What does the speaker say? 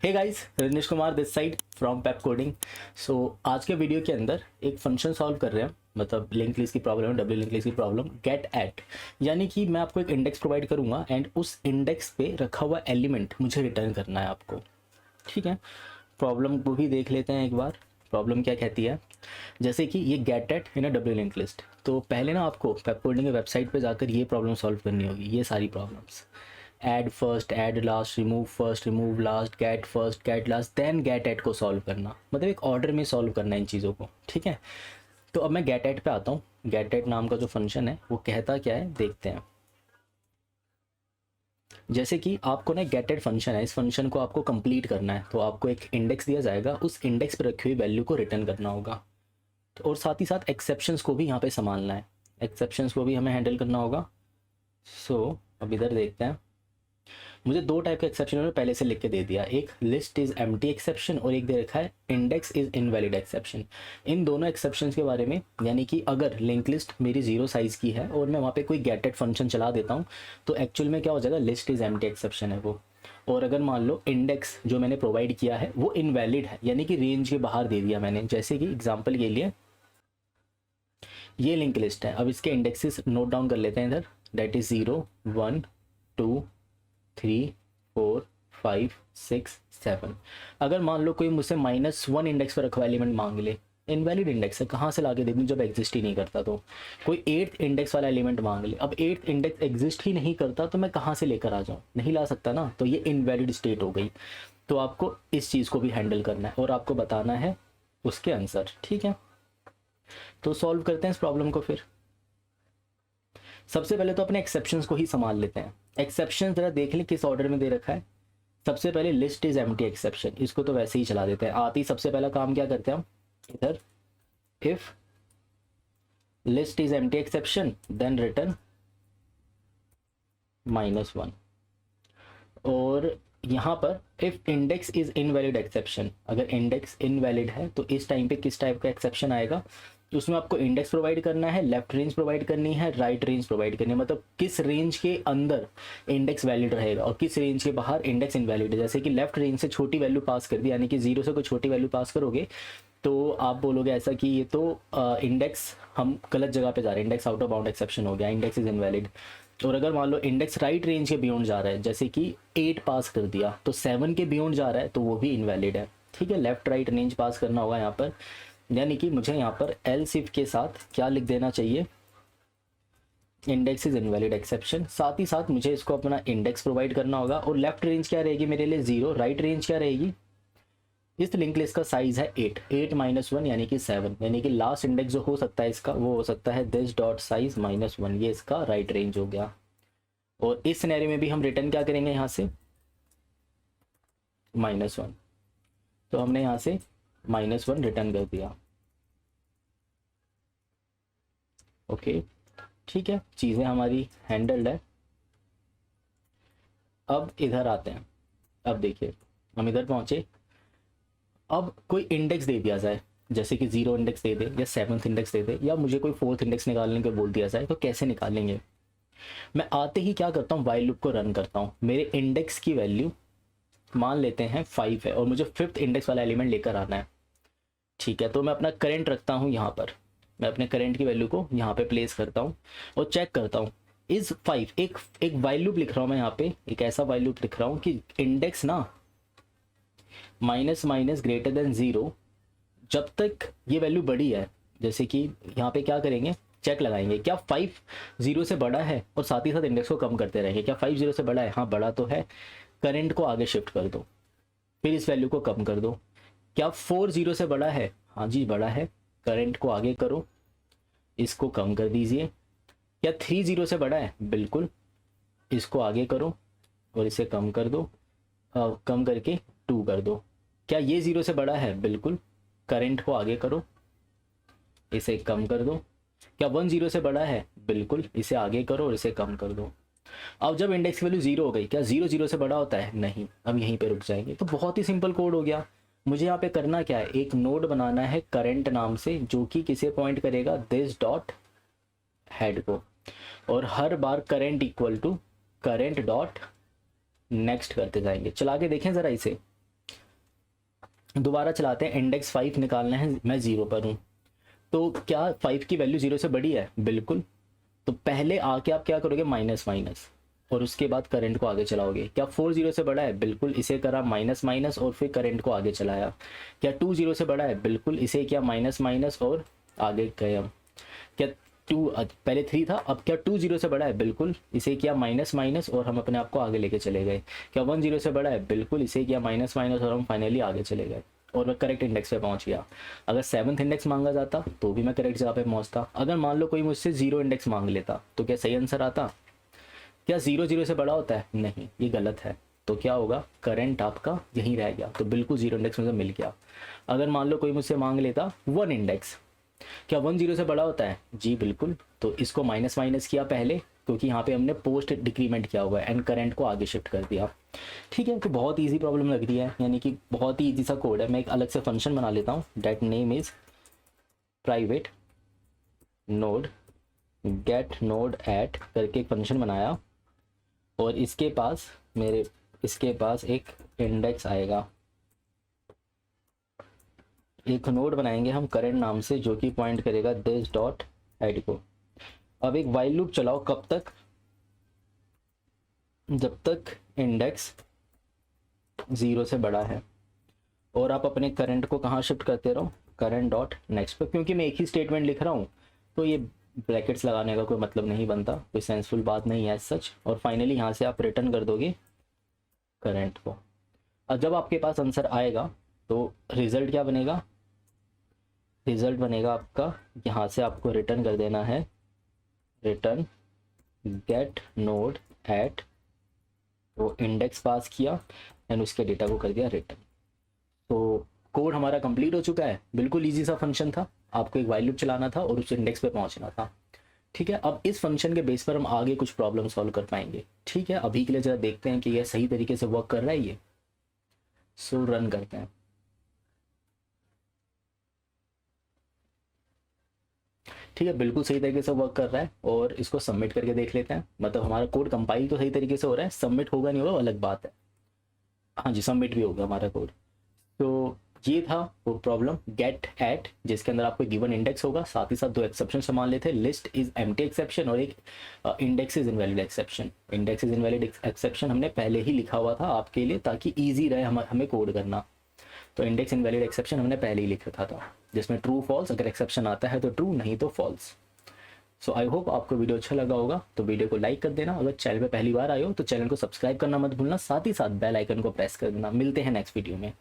Hey guys, Rajnish Kumar this side from Pep coding. So आज के video के अंदर एक फंक्शन सॉल्व कर रहे हैं, मतलब लिंक लिस्ट की प्रॉब्लम है, डब्ल्यू लिंक लिस्ट की प्रॉब्लम गेट एट। यानी कि मैं आपको एक इंडेक्स प्रोवाइड करूंगा एंड उस इंडेक्स पे रखा हुआ एलिमेंट मुझे रिटर्न करना है आपको। ठीक है, प्रॉब्लम को भी देख लेते हैं एक बार। प्रॉब्लम क्या कहती है, जैसे कि ये get at in a doubly link list. तो पहले ना आपको पेप कोडिंग के वेबसाइट पे जाकर ये प्रॉब्लम सॉल्व करनी होगी, ये सारी problems. Add first, add last, remove first, remove last, get first, get last, then get at को सॉल्व करना, मतलब एक ऑर्डर में सॉल्व करना इन चीज़ों को। ठीक है, तो अब मैं गेट एट पे आता हूँ। गेट एट नाम का जो फंक्शन है वो कहता क्या है देखते हैं। जैसे कि आपको ना गेट एट फंक्शन है, इस फंक्शन को आपको कंप्लीट करना है, तो आपको एक इंडेक्स दिया जाएगा, उस इंडेक्स पर रखी हुई वैल्यू को रिटर्न करना होगा। तो और साथ ही साथ एक्सेप्शंस को भी यहाँ पे संभालना है, एक्सेप्शंस को भी हमें हैंडल करना होगा। सो अब इधर देखते हैं, मुझे दो टाइप का एक्सेप्शन उन्होंने पहले से लिख के दे दिया, एक लिस्ट इज एम्प्टी एक्सेप्शन और एक दे रखा है इंडेक्स इज इनवैलिड एक्सेप्शन। इन दोनों एक्सेप्शंस के बारे में, यानी कि अगर लिंक लिस्ट मेरी 0 साइज़ की है और मैं वहाँ पे कोई गेट एट फंक्शन चला देता हूँ तो एक्चुअल में क्या हो जाएगा, लिस्ट इज एम्प्टी एक्सेप्शन है वो। और अगर मान लो इंडेक्स जो मैंने प्रोवाइड किया है वो इनवैलिड है, यानी कि रेंज के बाहर दे दिया मैंने। जैसे कि एग्जाम्पल के लिए ये लिंक लिस्ट है, अब इसके इंडेक्सेस नोट डाउन कर लेते हैं इधर। That is 0, 1, 2, 3, 4, 5, 6, 7। अगर मान लो कोई मुझसे -1 इंडेक्स पर रखा एलिमेंट मांग ले, इनवैलिड इंडेक्स है, कहाँ से लाके दे दूँ जब एग्जिस्ट ही नहीं करता। तो कोई 8th इंडेक्स वाला एलिमेंट मांग ले, अब 8th इंडेक्स एग्जिस्ट ही नहीं करता तो मैं कहाँ से लेकर आ जाऊँ, नहीं ला सकता ना, तो ये इनवैलिड स्टेट हो गई। तो आपको इस चीज़ को भी हैंडल करना है और आपको बताना है उसके आंसर। ठीक है, तो सॉल्व करते हैं इस प्रॉब्लम को। फिर सबसे पहले तो अपने एक्सेप्शंस को ही संभाल लेते हैं। एक्सेप्शन जरा देख लें किस ऑर्डर में दे रखा है। सबसे पहले लिस्ट इज एम्प्टी एक्सेप्शन, इसको तो वैसे ही चला देते हैं। आते ही सबसे पहला काम क्या करते हैं हम, इधर if list is empty exception then return -1। और यहाँ पर if index is invalid exception, अगर इंडेक्स इनवैलिड है तो इस टाइम पे किस टाइप का एक्सेप्शन आएगा, उसमें आपको इंडेक्स प्रोवाइड करना है, लेफ्ट रेंज प्रोवाइड करनी है, राइट रेंज प्रोवाइड करनी है, मतलब किस रेंज के अंदर इंडेक्स वैलिड रहेगा और किस रेंज के बाहर इंडेक्स इनवैलिड है। जैसे कि लेफ्ट रेंज से छोटी वैल्यू पास कर दी, यानी कि 0 से कोई छोटी वैल्यू पास करोगे तो आप बोलोगे ऐसा कि ये तो इंडेक्स हम गलत जगह पे जा रहे हैं, index out of bound exception हो गया, इंडेक्स इज इनवैलिड। और अगर मान लो इंडेक्स राइट रेंज के बियॉन्ड जा रहा है, जैसे कि 8 पास कर दिया तो 7 के बियॉन्ड जा रहा है तो वो भी इनवैलिड है। ठीक है, लेफ्ट राइट रेंज पास करना होगा यहाँ पर, यानी कि मुझे यहाँ पर एल्स इफ के साथ क्या लिख देना चाहिए, इंडेक्स इज इनवैलिड एक्सेप्शन। साथ ही साथ मुझे इसको अपना इंडेक्स प्रोवाइड करना होगा। और लेफ्ट रेंज क्या रहेगी मेरे लिए 0, राइट रेंज क्या रहेगी, इस लिंक लिस्ट का साइज है 8, 8 -1 यानी कि 7, यानी कि लास्ट इंडेक्स जो हो सकता है इसका वो हो सकता है दिस डॉट साइज -1, ये इसका राइट रेंज हो गया। और इस सिनेरियो में भी हम रिटर्न क्या करेंगे यहाँ से -1, तो हमने यहाँ से -1 रिटर्न कर दिया। ओके ठीक है, चीज़ें हमारी हैंडल्ड है। अब इधर आते हैं, अब देखिए हम इधर पहुंचे। अब कोई इंडेक्स दे दिया जाए, जैसे कि 0 इंडेक्स दे दे या 7th इंडेक्स दे दे, या मुझे कोई 4th इंडेक्स निकालने को बोल दिया जाए, तो कैसे निकालेंगे। मैं आते ही क्या करता हूँ, वाइल लूप को रन करता हूँ। मेरे इंडेक्स की वैल्यू मान लेते हैं 5 है और मुझे 5th इंडेक्स वाला एलिमेंट लेकर आना है। ठीक है, तो मैं अपना करंट रखता हूँ यहाँ पर, मैं अपने करंट की वैल्यू को यहाँ पे प्लेस करता हूँ और चेक करता हूँ इज 5। एक वाइल लूप लिख रहा हूँ मैं यहाँ पे, एक ऐसा वाइल लूप लिख रहा हूँ कि इंडेक्स ना -0 जब तक ये वैल्यू बड़ी है। जैसे कि यहाँ पे क्या करेंगे, चेक लगाएंगे क्या 5 0 से बड़ा है, और साथ ही साथ इंडेक्स को कम करते रहेंगे। क्या 5 0 से बड़ा है, हाँ बड़ा तो है, करंट को आगे शिफ्ट कर दो, फिर इस वैल्यू को कम कर दो। क्या 4 0 से बड़ा है, हाँ जी बड़ा है, करंट को आगे करो, इसको कम कर दीजिए। क्या 3 0 से बड़ा है, बिल्कुल, इसको आगे करो और इसे कम कर दो, कम करके 2 कर दो। क्या ये 0 से बड़ा है, बिल्कुल, करंट को आगे करो, इसे कम कर दो। क्या 1 0 से बड़ा है, बिल्कुल, इसे आगे करो और इसे कम कर दो। अब जब इंडेक्स की वैल्यू 0 हो गई, क्या 0 0 से बड़ा होता है, नहीं, हम यहीं पे रुक जाएंगे। तो बहुत ही सिंपल कोड हो गया। मुझे यहाँ पे करना क्या है, एक नोड बनाना है करंट नाम से, जो कि किसे पॉइंट करेगा, दिस डॉट हेड को, और हर बार current equal to current dot next करते जाएंगे। चला के देखें ज़रा इसे, दोबारा चलाते हैं, इंडेक्स 5 निकालना है, मैं 0 पर हूँ। तो क्या 5 की वैल्यू 0 से बड़ी है? बिल्कुल। तो पहले आके आप क्या करोगे? माइनस माइनस, और उसके बाद करंट को आगे चलाओगे। क्या 4 0 से बड़ा है? बिल्कुल। इसे करा माइनस माइनस और फिर करंट को आगे चलाया। क्या 2 0 से बड़ा है? बिल्कुल। इसे किया माइनस माइनस और आगे गए हम। क्या 2 पहले 3 था, अब क्या 2 0 से बड़ा है? बिल्कुल। इसे किया माइनस माइनस और हम अपने आप को आगे लेके चले गए। क्या 1 0 से बड़ा है? बिल्कुल। इसे किया माइनस माइनस और हम फाइनली आगे चले गए और मैं करेक्ट इंडेक्स पे पहुंच गया। अगर 7th इंडेक्स मांगा जाता तो भी मैं करेक्ट जगह पे पहुंचता। अगर मान लो कोई मुझसे 0 इंडेक्स मांग लेता तो क्या सही आंसर आता? क्या 0 0 से बड़ा होता है? नहीं, ये गलत है। तो क्या होगा? करंट आपका यहीं रह गया, तो बिल्कुल 0 इंडेक्स मुझे मिल गया। अगर मान लो कोई मुझसे मांग लेता 1 इंडेक्स, क्या 1 0 से बड़ा होता है? जी बिल्कुल। तो इसको माइनस माइनस किया पहले, क्योंकि यहाँ पे हमने पोस्ट डिक्रीमेंट किया हुआ है एंड करंट को आगे शिफ्ट कर दिया। ठीक है, तो बहुत ईजी प्रॉब्लम लग रही है, यानी कि बहुत ही ईजी सा कोड है। मैं एक अलग से फंक्शन बना लेता हूँ, that name is private node get node at करके एक फंक्शन बनाया, और इसके पास एक इंडेक्स आएगा। एक नोड बनाएंगे हम करंट नाम से, जो कि पॉइंट करेगा दिस डॉट हेड को। अब एक वाइल लूप चलाओ, कब तक? जब तक इंडेक्स 0 से बड़ा है। और आप अपने करंट को कहाँ शिफ्ट करते रहो? करंट डॉट नेक्स्ट पर। क्योंकि मैं एक ही स्टेटमेंट लिख रहा हूँ तो ये ब्रैकेट्स लगाने का कोई मतलब नहीं बनता, कोई सेंसफुल बात नहीं है सच। और फाइनली यहाँ से आप रिटर्न कर दोगे करंट को। और जब आपके पास आंसर आएगा तो रिजल्ट क्या बनेगा? रिजल्ट बनेगा आपका, यहाँ से आपको रिटर्न कर देना है रिटर्न गेट नोड एट, वो इंडेक्स पास किया एंड उसके डेटा को कर दिया रिटर्न। तो कोड हमारा कंप्लीट हो चुका है। बिल्कुल इजी सा फंक्शन था, आपको एक वाइल लूप चलाना था और उस इंडेक्स पे पहुंचना था। ठीक है, अब इस फंक्शन के बेस पर हम आगे कुछ प्रॉब्लम सॉल्व कर पाएंगे। ठीक है, अभी के लिए जरा देखते हैं कि यह सही तरीके से वर्क कर रहा है ये। सो रन करते हैं। ठीक है, बिल्कुल सही तरीके से वर्क कर रहा है, और इसको सबमिट करके देख लेते हैं। मतलब हमारा कोड कंपाइल तो सही तरीके से हो रहा है, सबमिट होगा नहीं होगा अलग बात है। हाँ जी, सबमिट भी होगा हमारा कोड। तो ये था वो प्रॉब्लम गेट एट, जिसके अंदर आपको गिवन इंडेक्स होगा, साथ ही साथ 2 एक्सेप्शन संभाल लेते हैं, लिस्ट इज एम्प्टी एक्सेप्शन और एक index is invalid exception. Index is invalid exception हमने पहले ही लिखा हुआ था आपके लिए, ताकि ईजी रहे हमें कोड करना। तो इंडेक्स इनवैलिड एक्सेप्शन हमने पहले ही लिख रखा था, जिसमें ट्रू फॉल्स, अगर एक्सेप्शन आता है तो ट्रू, नहीं तो फॉल्स। सो आई होप आपको वीडियो अच्छा लगा होगा। तो वीडियो को लाइक कर देना, अगर चैनल पे पहली बार आए हो तो चैनल को सब्सक्राइब करना मत भूलना, साथ ही साथ बेल आइकन को प्रेस कर देना। मिलते हैं नेक्स्ट वीडियो में।